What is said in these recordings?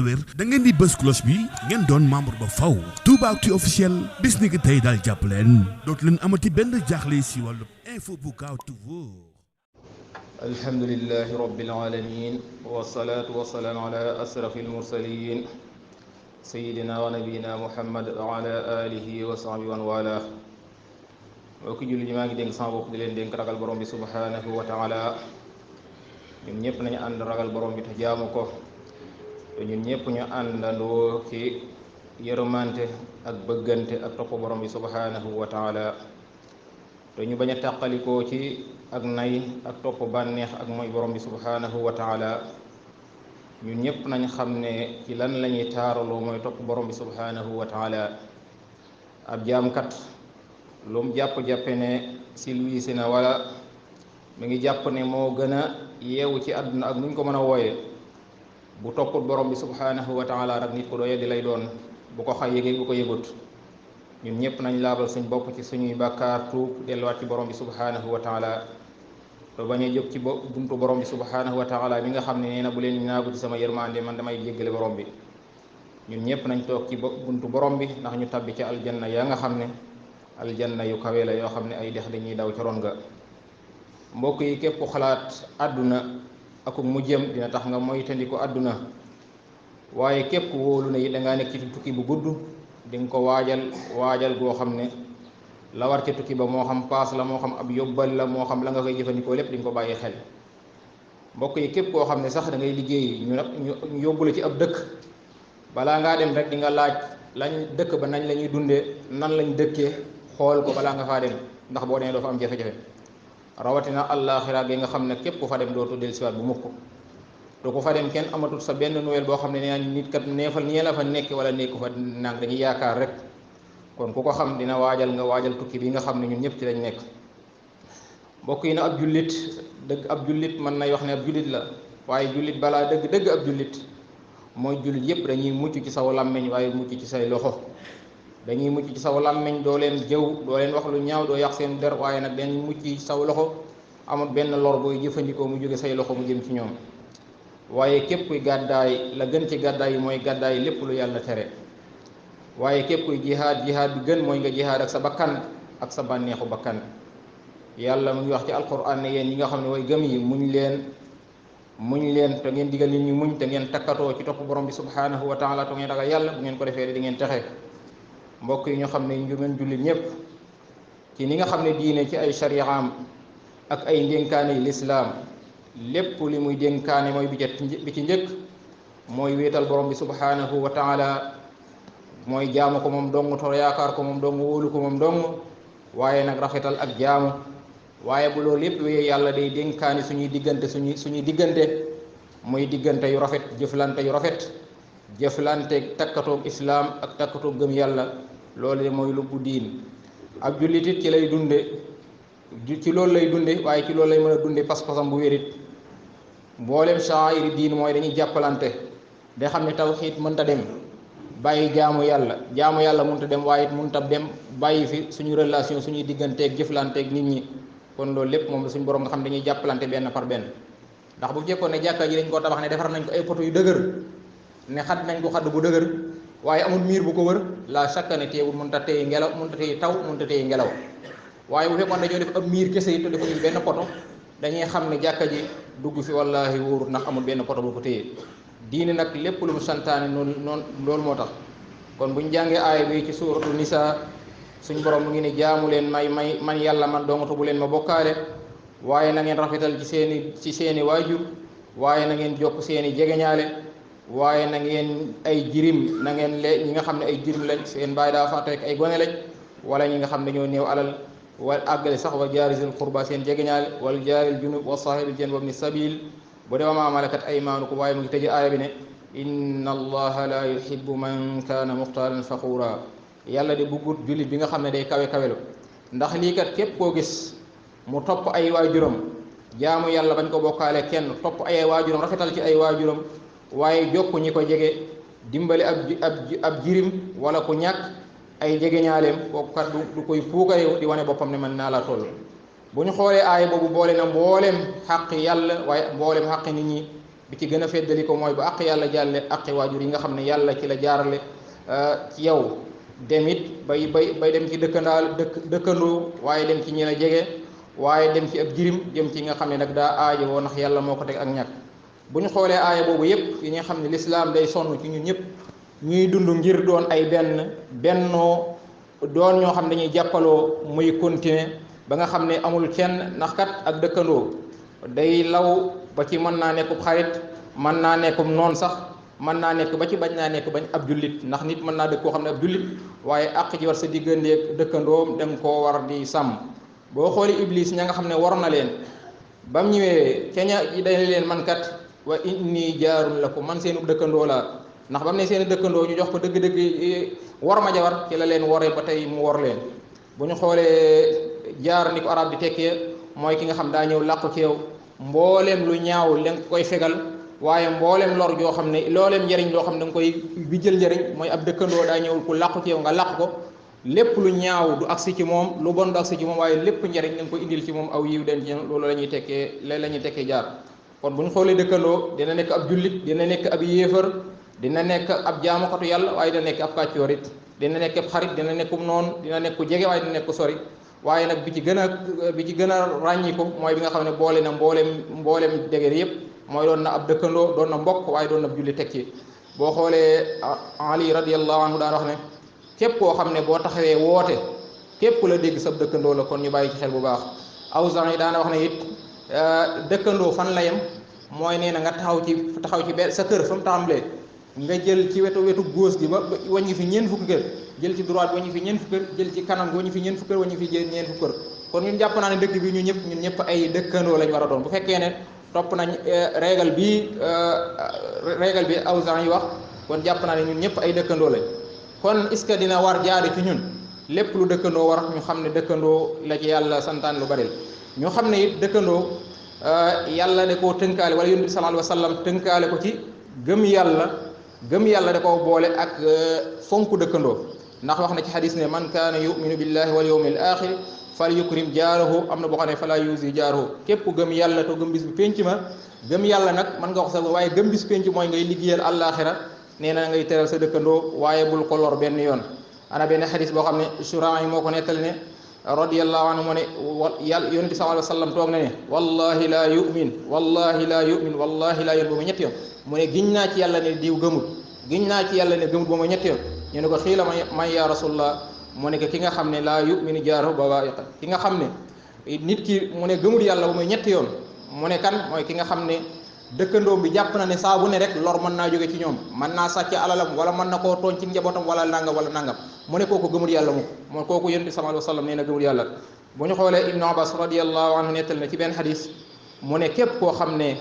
te wér da ngeen di bës cloche bi ngeen doon membre ba faw. Toubaactu officiel bis ni ki tey daal jàpp leen dootu leen amati benn jaaxle si wàllu info bu gaaw te wóor. alhamdulillahi rabbil alamin wasalaatu wasalaamu ala asrafil mursalin sayidina wa nabiyina muhammad wa ala alihi wa sahbihi wa wala. mbokki julli ñi maa ngi dénk sama bopp di leen dénk ragal borom bi subhanahu wa taala. ñun ñëpp nañu ànd ragal borom bi te jaamu ko te ñun ñëpp ñu àndandoo ci yërmante ak bëggante ak topp borom bi subhanahu wa taala te ñu bañ a tàqalikoo ci ak nay ak topp bànneex ak mooy borom bi subhanahu wa taala. ñun ñëpp nañ xam ne ci lan la ñuy taaraloo mooy topp borom bi subhanahu wa taala. ab jaamkat lu mu jàpp-jàppe ne silwiisi na wala mi ngi jàpp ne moo gën a yeewu ci àdduna ak nuñ ko mën a wooye bu topput borom bi subhanahu wa taala rek nit ko doye di lay doon bu ko xay yëgee bu ko yëgut. ñun ñëpp nañ laabal suñ bopp ci suñuy bàkkaar tuub delluwaat ci borom bi subhanahu wa taala te bañ a jóg ci buntu borom bi subhanahu wa taala mi nga xam ne nee na bu leen naagu ci sama yërmande man damay jéggale borom bi. ñun ñëpp nañ toog ci buntu borom bi ndax ñu tabbi ci aljanna yaa nga xam ne aljanna yu kawe la yoo xam ne ay dex dañuy daw ca ron nga. mbokk yi képp xalaat àdduna ak mu jëm dina tax nga moytandiku àdduna waaye képp wóolu ne yi dangaa nekk ci tukki bu gudd di nga ko waajal goo xam ne la war ca tukki ba moo xam paas la moo xam ab yóbbal la moo xam la nga koy jëfandikoo lépp di nga ko bàyyi xel. mbokk yi képp koo xam ne sax da ngay liggéey ñu yóbbu la ci ab dëkk balaa ngaa dem rek di nga laaj lañ dëkk ba nañ la ñuy dundee nan lañ dëkkee xool ko balaa nga faa dem ndax boo demee doo fa am jafe-jafe. rawatina àllaaxira gi nga xam ne képp ku fa dem dootu dellusiwaat bu mukk te ku fa dem kenn amatul sa benn nouvelle boo xam ne nee nit kat neefal ñee la fa nekk wala nekku fa nang dañuy yaakaar rek. kon ku ko xam dina waajal tukki bi nga xam ne ñun ñëpp ci lañ nekk. mbokk yi na ab jullit ab jullit mën nay wax ne ab jullit la waaye jullit balaa dëgg ab jullit mooy jullit yëpp dañuy mucc ci saw làmmeñ waaye mucc ci say loxo. dañuy mucc ci saw làmmeñ doo leen jëw doo leen wax lu ñaaw doo yàq seen der waaye nag dañuy mucc ci saw loxo amul benn lor booy jëfandikoo mu jóge say loxo mu jëm ci ñoom. waaye képp kuy gàddaay la gën ci gàddaay yi mooy gàddaay lépp lu yàlla tere. waaye képp kuy jihaad bi gën mooy nga jihaad ak sa bakkan ak sa bànneexu bakkan. yàlla mu ngi wax ci alquran ne yéen ñi nga xam ne way gëm yi muñ leen te ngeen digal nit ñi muñ te ngeen takkatoo ci topp borom bi subhanahu wa taala te ngeen ragal yàlla bu ngeen ko defee di ngeen texe. mbokk yi ñu xam ne ñu ngeen jullit ñëpp ci ni nga xam ne diine ci ay shari'am ak ay ndénkaane yi lislaam lépp li muy dénkaane mooy bi ci njëkk mooy wéetal borom bi subhanahu wa taala mooy jaamu ko moom dong to yaakaar ko moom dong wóolu ko moom dong waaye nag rafetal ak jaamu. waaye bu loolu lépp wéyee yàlla day dénkaani suñuy diggante muy diggante yu rafet jëflante yu rafet jëflante takkatoog islaam ak takkatoog gëm yàlla loolu de mooy lubbu diin. ab jullit it ci lay dunde ci loolu lay dunde waaye ci loolu lay mën a dunde pas-pasam bu wérit. mboolem sha'airi diin mooy dañuy jàppalante day xam ne tawxiid mënta dem bàyyi jaamu yàlla mënta dem waaye it mënta dem bàyyi fi suñu relation suñuy digganteeg jëflanteeg nit ñi. kon loolu lépp moom la suñu borom nga xam dañuy jàppalante benn par benn ndax bu fekkoon ne jàkka ji dañ koo tabax ne defar nañ ko ay poto yu dëgër ne xadd nañ ko xadd bu dëgër waaye amul miir bu ko wër la chaque ne teewul mënut a téye ngelaw mënut a téye taw mënut a téye ngelaw waaye bu fekkoon dañoo def ab miir kese yi te defuñu benn poto dañuy xam ne jàkka ji dugg fi wallaahi wóorut ndax amul benn poto bu ko téye. diine nag lépp lu mu santaane noonu loolu moo tax kon buñ jàngee aaya bi ci suuratu nisaa suñ borom mu ngi ne jaamu leen man yàlla man dongatu bu leen ma bokkaale waaye na ngeen rafetal ci seeni waajur waaye na ngeen jokk seeni jegeñaale waaye na ngeen ay jirim na ngeen ñi nga xam ne ay jirim lañ seen baay daa faatu rek ay gone lañ wala ñi nga xam ne ñoo néew alal wala àggale sax wa jaarisil qurba seen jegeñaale wala jaaril junub wa saahibil janbi wabni sabil bu dee wa maa malakat aymaanukum waaye mu ngi tëj aaya bi ne inna allaha la yuhibbu man kaana muxtaalan faxuura. yàlla de buggut jullit bi nga xam ne day kawelu ndax lii kat képp koo gis mu topp ay waajuram jaamu yàlla bañ ko bokkaale kenn topp ay waajuram rafetal ci ay waajuram waaye jokk ñi ko jege dimbali ab jirim wala ku ñàkk ay jegeñaaleem kooku kat du koy puukarew di wane boppam ne man naa la toll. bu ñu xoolee aaya boobu boole na mbooleem xaq yàlla waaye mbooleem xaq nit ñi bi ci gën a feddali ko mooy bu àq yàlla jàlle àqi waajur yi nga xam ne yàlla ci la jaarale ci yow demit bay dem ci dëkkandoo waaye dem ci ñi la jege waaye dem ci ab jirim jëm ci nga xam ne nag daa aajo woo ndax yàlla moo ko teg ak ñàkk bu ñu xoolee aaya boobu yépp yi nga xam ne lislaam day sonn ci ñun ñëpp ñuy dund ngir doon ay bennoo doon ñoo xam ne dañuy jàppaloo muy continuer ba nga xam ne amul kenn ndax kat ak dëkkandoo day law ba ci mën naa nekkub xarit mën naa nekkum noon sax mën naa nekk ba ci bañ naa nekk bañ ab jullit ndax nit mën naa dëkk koo xam ne ab jullit waaye àq ji war sa digganteeg dëkkandoom dem koo war di sàmm boo xooli iblis ña nga xam ne war na leen ba mu ñëwee keña dañ leen man kat wa inni jaarun lakum man seenu dëkkandoo laa ndax ba mu ne seen dëkkandoo ñu jox ko dëgg-dëgg war ma jawar ci la leen waree ba tey mu war leen bu ñu xoolee jaar ni ko arab di tekkee mooy ki nga xam daa ñëw làqu ci yow mbooleem lu ñaaw la nga koy fegal waaye mbooleem lor joo xam ne looleem njëriñ loo xam ne da nga koy bi jël njëriñ mooy ab dëkkandoo daa ñëw ku làqu ci yow nga làq ko lépp lu ñaaw du agsi ci moom lu bon du agsi ci moom waaye lépp njëriñ da nga koy indil ci moom aw yiw den ci loolu la ñuy tekkee jaar kon bu ñu xoolee dëkkandoo dina nekk ab jullit dina nekk ab yéefar dina nekk ab jaamukatu yàlla waaye dina nekk ab kàccoorit dina nekk ab xarit dina nekkum noonu dina nekk ku jege waaye dina nekk ku sori waaye nag bi ci gën a ràññiku mooy bi nga xam ne boole na mbooleem dégéer yépp mooy doon na ab dëkkandoo doon na mbokk waaye doon na ab julli teg ci boo xoolee Ali radiyallahu anhu daan wax ne képp koo xam ne boo taxawee woote képp ku la dégg sab dëkkandoo la kon ñu bàyyi ci xel bu baax Awzaa'i daana wax ne it dëkkandoo fan la yem mooy nee na nga taxaw ci benn sa kër fa mu tàmbalee nga jël ci wetu góos gi ba wàññi fi ñeent fukki kër jël ci droite wàññi fi ñeent fukki kër jël ci kanam gi wàññi fi ñeent fukki kër wàññi fi ñeent fukki kër kon ñun jàpp naa ne dëkk bi ñun ñëpp ay dëkkandoo lañ war a doon bu fekkee ne topp nañ régal bi Awzaa'i yi wax kon jàpp naa ne ñun ñëpp ay dëkkandoo lañ kon est-ce que dina war jaadu ci ñun lépp lu dëkkandoo war ñu xam ne dëkkandoo la ci yàlla santaan lu bari ñu xam ne it dëkkandoo yàlla da koo tënkaale wala yonent bi sallallahu alayhi wa sallam tënkaale ko ci gëm yàlla da koo boole ak fonk dëkkandoo ndax wax na ci xadis ne man kaana yuminu billahi wal yawmil axir fal yukrim jaarahu am na boo xam ne fala yusi jaarahu képp gëm yàlla te gëm bis bu pénc ma gëm yàlla nag mën nga wax sax waaye gëm bis pénc mooy ngay liggéeyal àllaaxira nee na ngay teral sa dëkkandoo waaye bul ko lor benn yoon ana benn xadis boo xam ne Shuraa'i moo ko nettali ne radiyallahu anhu mu ne yàlla yonent bi sallallahu alayhi wa sallam toog na ne wallahi laa yu'min wallahi laa yu'min wallahi laa yu'min ba ma ñetti yoon mu ne giñ naa ci yàlla ne diw gëmut giñ naa ci yàlla ne gëmut ba ma ñetti yoon ñu ne ko xiila man ya rasulullah mu ne ki nga xam ne laa yu'minu jaarahu bawaa'iqa ki nga xam ne nit ki mu ne gëmut yàlla ba muy ñetti yoon mu ne kan mooy ki nga xam ne dëkkandoom bi jàpp na ne saa bu ne rek lor mën naa jóge ci ñoom mën naa sàcc alalam wala mën na koo tooñ ci njabootam wala nangam mu ne kooku gëmul yàlla mu moo kooku yonent bi sallallahu alayhi wa sallam nee na gëmul yàlla bu ñu xoolee Ibnu Abbas radiyallahu anhu nettal na ci benn xadis mu ne képp koo xam ne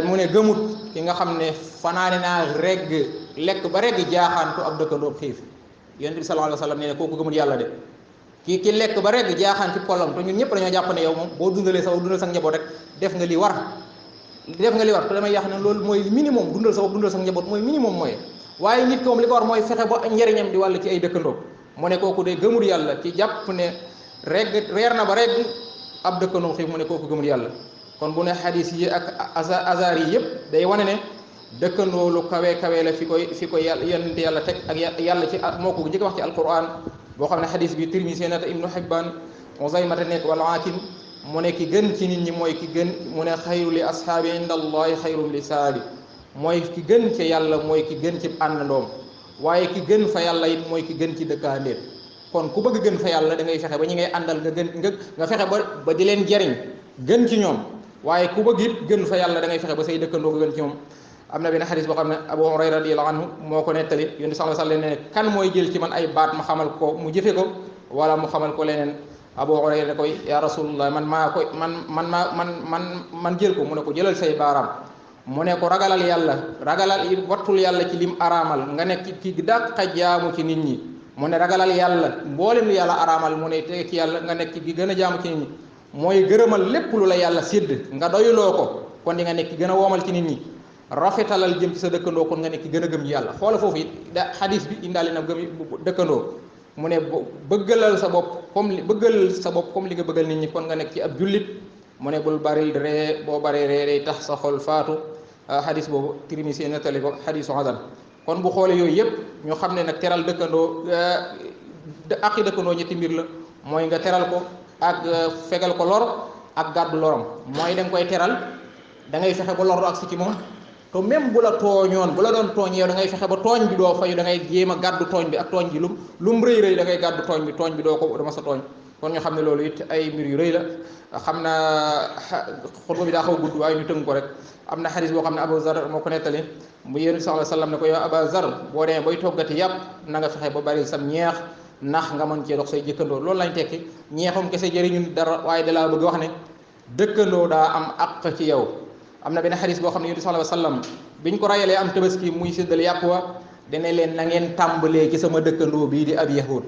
mu ne gëmut ki nga xam ne fanaane naa regg lekk ba regg jaaxaantu ab dëkkandoom xiif yonent bi sallallahu alayhi wa sallam nee na kooku gëmul yàlla de ki lekk ba regg jaaxaan ci kollam te ñun ñëpp dañoo jàpp ne yow moom boo dundalee sa njaboot rek def nga li war te damay yàq ne loolu mooy minimum dundal sa njaboot mooy minimum mooy waaye nit ko moom li ko war mooy fexe ba njëriñam di wàll ci ay dëkkandoo mu ne kooku de gëmul yàlla ci jàpp ne reer na ba regg ab dëkkandoo xiif mu ne kooku gëmul yàlla kon bu ne xadis yi ak azar yi yëpp day wane ne dëkkandoo lu kawe la fi koy yàlla teg ak yàlla ci moo ko njëkk wax ci alquran boo xam ne xadis bi Tirmisi nata Ibnu Hibban Uzaymata nekk wala Hakim mu ne ki gën ci nit ñi mooy ki gën mu ne xayru li ashaabi inda allahi xayrum li saabi mooy ki gën ci yàlla mooy ki gën ci àndandoom waaye ki gën fa yàlla it mooy ki gën ci dëkkaandéem kon ku bëgg gën fa yàlla da ngay fexe ba ñi ngay àndal nga fexe ba di leen jariñ gën ci ñoom waaye ku bëgg it gën fa yàlla da ngay fexe ba say dëkkandoo nga gën ci ñoom am na benn xadis boo xam ne Abu Hurayra radiyallahu anhu moo ko nettali yonent sallallahu alayhi wa sallam ne kan mooy jël ci man ay baat ma xamal ko mu jëfe ko wala mu xamal ko leneen Abu Hurayra ne koy ya rasulullah man jël ko mu ne ko jëlal say baaraam mu ne ko ragalal yàlla wattul yàlla ci lim araamal nga nekk ki dàq jaamu ci nit ñi mu ne ragalal yàlla mboolem lu yàlla araamal mu ne teg ci yàlla nga nekk ki gën a jaamu ci nit ñi mooy gërëmal lépp lu la yàlla sédd nga doyuloo ko kon di nga nekk ki gën a woomal ci nit ñi rafetalal jëm ci sa dëkkandoo kon nga nekk ki gën a gëm yàlla xoola foofu it xadis bi indaale na gëm dëkkandoo mu ne bëggalal sa bopp comme li nga bëggal nit ñi kon nga nekk ci ab jullit mu ne bul baril ree boo baree ree day tax sa xol faatu xadis boobu Tirmisi nettali ko xadisu hasan. kon bu xoolee yooyu yëpp ñu xam ne nag teral dëkkandoo aqi dëkkandoo ñetti mbir la mooy nga teral ko ak fegal ko lor ak gàddu lorom. mooy da nga koy teral da ngay fexe ba lor du agsi ci moom te même bu la tooñoon bu la doon tooñ yow da ngay fexe ba tooñ bi doo fayu da ngay jéem a gàddu tooñ bi ak tooñ bi lum rëy rëy da ngay gàddu tooñ bi doo ko dama sa tooñ. kon ñu xam ne loolu it ay mbir yu rëy la. xam naa xutba bi daa xaw gudd waaye ñu tënk ko rek. am na xadis boo xam ne Abu Zar moo ko nettali mu yéen sallallahu alayhi wasallam ne ko yow Abu Zar boo demee bay toggati yàpp na nga fexe ba bari sam ñeex ndax nga mën cee dox say jëkkandoo. loolu lañ tekki ñeexam kese jëriñu dara waaye dalaa bëgg wax ne dëkkandoo daa am àq ci yow. am na benn xadis boo xam ne yéen sallallahu alayhi wasallam biñ ko rayalee am tabaski muy séddal yàpp wa dana leen na ngeen tàmbalee ci sama dëkkandoo bii di ab yahud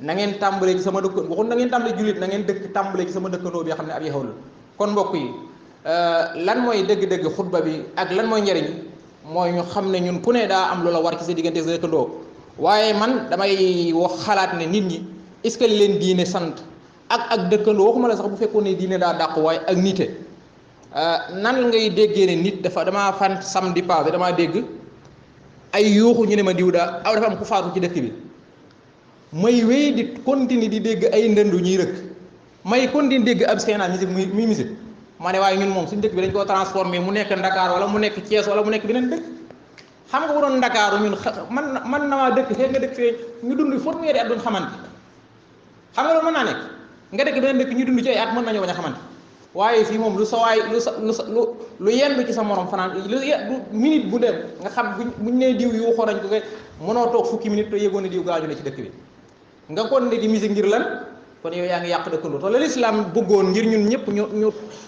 na ngeen tàmbalee ci sama dëkkandoo waxul na ngeen tàmbalee jullit na ngeen tàmbalee ci sama dëkkandoo bi xam ne ab yahud la. kon mbokk yi lan mooy dëgg-dëgg xutba bi ak lan mooy njëriñ mooy ñu xam ne ñun ku ne daa am lu la war ci sa diggante sa dëkkandoo. waaye man damay wax xalaat ne nit ñi est-ce que li leen diine sant ak dëkkandoo waxuma la sax bu fekkoon ne diine daa dàq waaye ak nite nan ngay déggee ne nit damaa fan samedi passé damaa dégg ay yuuxu ñu ne ma diw daa dafa am ku faatu ci dëkk bi may wéy di continuer di dégg ay ndëndu ñuy rëkk may continuer dégg ab scène musique muy musique ma ne waaye ñun moom suñu dëkk bi dañ koo transformé mu nekk Dakar wala mu nekk Thiès wala mu nekk beneen dëkk. xam nga bu doon Dakar ñun man na maa dëkk fee nga dëkk fee ñu dund fanweeri at duñ xamante xam nga loolu mën naa nekk nga dëkk beneen dëkk ñu dund ci ay at mën nañoo bañ a xamante waaye fii moom lu sa waay lu yendu ci sa morom fanaan lu minute bu dem nga xam buñ nee diw yu waxoon nañ ko mënoo toog fukki minute te yëgoon ne diw gaañu ne ci dëkk bi nga kon ne di musique ngir lan kon yow yaa ngi yàq dëkkandoo te la lislaam bëggoon ngir ñun ñëpp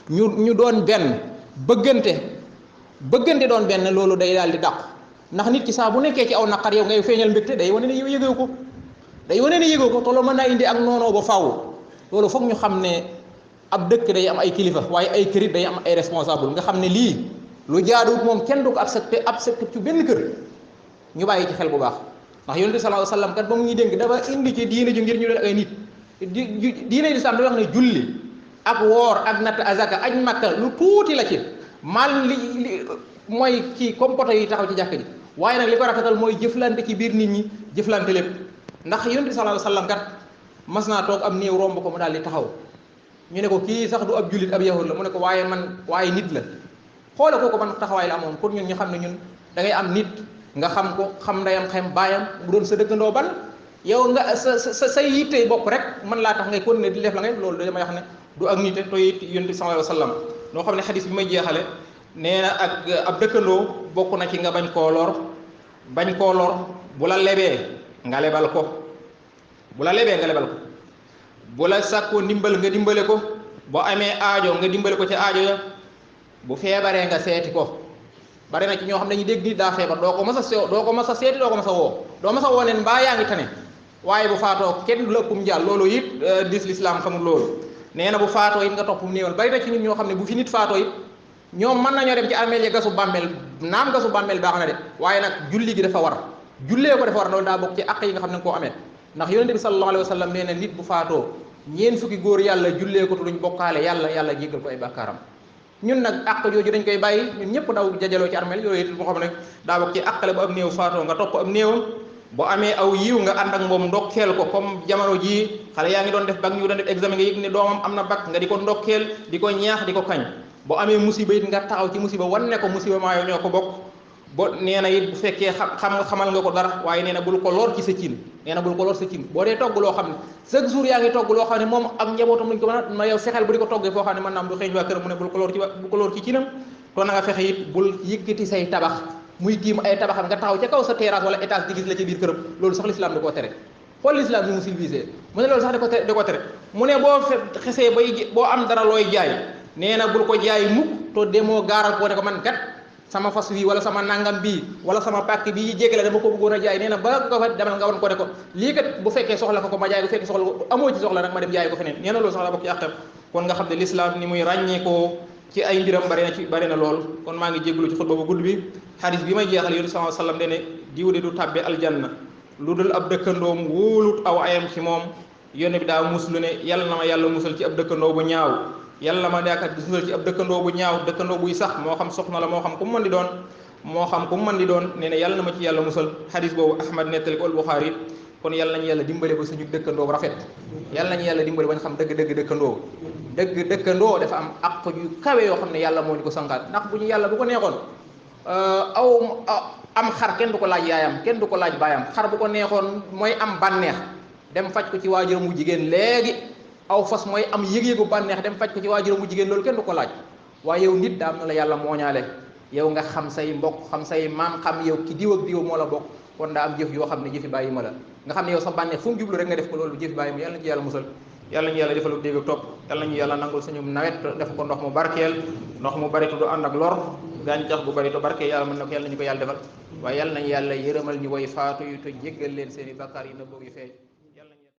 ñu doon benn bëggante doon benn loolu day daal di dàqu ndax nit ki saa bu nekkee ci aw naqar yow ngay feeñal mbégte day wane ne yow yëgoo ko te loolu mën naa indi ak noonoo ba faaw loolu foog ñu xam ne ab dëkk day am ay kilifa waaye ay kërit day am ay responsable nga xam ne lii lu jaaduwut moom kenn du ko accepté ci benn kër ñu bàyyi ci xel bu baax ndax yonent bi sallallahu alayhi wasallam kat ba mu ñuy dénk dafa indi ci diine ji ngir ñu doon ay nit diine lislaam dafa wax ne julli ak woor ak natt azaka aj makka lu tuuti la ci mal li mooy ci comporte yi taxaw ci jàkk ji waaye nag li ko rafetal mooy jëflante ci biir nit ñi jëflante lépp ndax yonent bi sallallahu alayhi wasallam kat mas naa toog am néew romb ko mu daal di taxaw ñu ne ko kii sax du ab jullit ab yahud la mu ne ko waaye nit la xoole kooku ban taxawaay la amoon pour ñun ñu xam ne ñun da ngay am nit nga xam ko xam ndeyam xam baayam bu doon sa dëkkandoo ban yow nga say yitte bopp rek mën laa tax ngay continuer di def la ngay loolu damay wax ne du ak nite to it yonent bi sallallahu alayhi wasallam noo xam ne xadis bi may jeexale nee na ak ab dëkkandoo bokk na ci nga bañ koo lor bu la lebee nga lebal ko bu la sàkkoo ndimbal nga dimbale ko boo amee aajo nga dimbale ko ci aajo ya bu feebaree nga seeti ko bari na ci ñoo xam ne dañuy dégg nit daa feebar doo ko mas a seeti doo ko mas a woo neen mbaa yaa ngi tane waaye bu faatoo kenn du la ëppum jàll loolu it lislaam xamul loolu nee na bu faatoo it nga toppum néewal bari na ci nit ñoo xam ne bu fi nit faatoo it ñoom mën nañoo dem ci armeel ya gasu bàmmeel naam gasu bàmmeel baax na de waaye nag julli gi dafa war jullee ko dafa war loolu daa bokk ci àq yi nga xam ne nga koo amee ndax yonente bi sallallahu alayhi wa sallam nee na nit bu faatoo ñeen fukki góor yàlla jullee ko te duñ bokkaale yàlla jéggal ko ay bàkkaaram ñun nag àq jooju dañ koy bàyyi ñun ñëpp daw jajaloo ci armeel yooyu it moo xam ne daa bokk ci àqale bu am néew faatoo nga topp am néewam boo amee aw yiw nga ànd ak moom ndokkeel ko comme jamono jii xale yaa ngi doon def bac ñu doon def examen nga yëg ne doomam am na bac nga di ko ndokkeel di ko ñaax di ko kañ boo amee musiba it nga taxaw ci musiba wan ne ko musiba maa yoo ñoo ko bokk bo nee na it bu fekkee xamal nga ko dara waaye nee na bul ko lor ci sa cin boo dee togg loo xam ne chaque jour yaa ngi togg loo xam ne moom ak njabootam lañ ko mën a ma yow fexeel bu di ko toggee foo xam ne mën naa am du xeeñ waa këram mu ne bul ko lor ci cinam to na nga fexe it bul yëkkati say tabax muy tiim ay tabaxam nga taxaw ca kaw sa terrasse wala étage di gis la ci biir këram loolu sax l'islam da koo tere xool l'islam ni mu civilisé mu ne loolu sax da ko tere mu ne boo xesee boo am dara looy jaay nee na bul ko jaay mukk to demoo gaaral ko ne ko man kat sama fas wi wala sama nangam bii wala sama pàkk bii jégale dama ko bëggoon a jaay nee na ba nga fa demal nga wan ko ne ko lii kat bu fekkee soxla ko ma jaay bu fekkee soxla ko amoo ci soxla nag ma dem jaay ko feneen nee na loolu sax la bokk ci àqam kon nga xam ne l'islam ni muy ràññeekoo ci ay mbiram bari na lool kon maa ngi jégalu ci xutba bu gudd bi xadis bi may jeexal yonent sallallahu alayhi wasallam dene diw de du tàbbe aljanna lu dul ab dëkkandoom wóolut aw ayam ci moom yónne bi daa muslu ne yàlla na ma yàlla musal ci ab dëkkandoo bu ñaaw yàlla ma yaakaar di musal ci ab dëkkandoo bu ñaaw dëkkandoo buy sax moo xam soxna la moo xam ku mu mën di doon nee na yàlla na ma ci yàlla musal xadis boobu Ahmad nettali ko al-Bukhari kon yàlla nañu yàlla dimbale ba suñu dëkkandoo rafet yàlla nañu yàlla dimbale ba ñu xam dëgg dëkkandoo dafa am àq yu kawe yoo xam ne yàlla moo ñu ko sangaat ndax bu ñu yàlla bu ko neexoon am xar kenn du ko laaj yaayam kenn du ko laaj baayam xar bu ko neexoon mooy am bànneex dem faj ko ci waajuram mu jigéen léegi aw fas mooy am yëg-yëgu bànneex dem faj ko ci waajuram mu jigéen loolu kenn du ko laaj waaye yow nit daa am na la yàlla mooñaale yow nga xam say mbokk xam say maam xam yow ki diw ak diw moo la bokk kon daa am jëf yoo xam ne jëfi bàyyi ma la nga xam ne yow sa bànneex fu mu jublu rek nga def ko loolu jëfi bàyyi ma yàlla na ci yàlla musal yàlla ñu yàlla defalu dégg ak topp yàlla ñu yàlla nangul suñu nawet def ko ndox mu barkeel ndox mu bari te du ànd ak lor gàncax gu bari te barkeel yàlla mën na ko yàlla ñu ko yàlla defal waaye yàlla nañu yàlla yërëmal ñu way faatu yu te jéggal leen seen i bakkaar yi na boog yu feeñ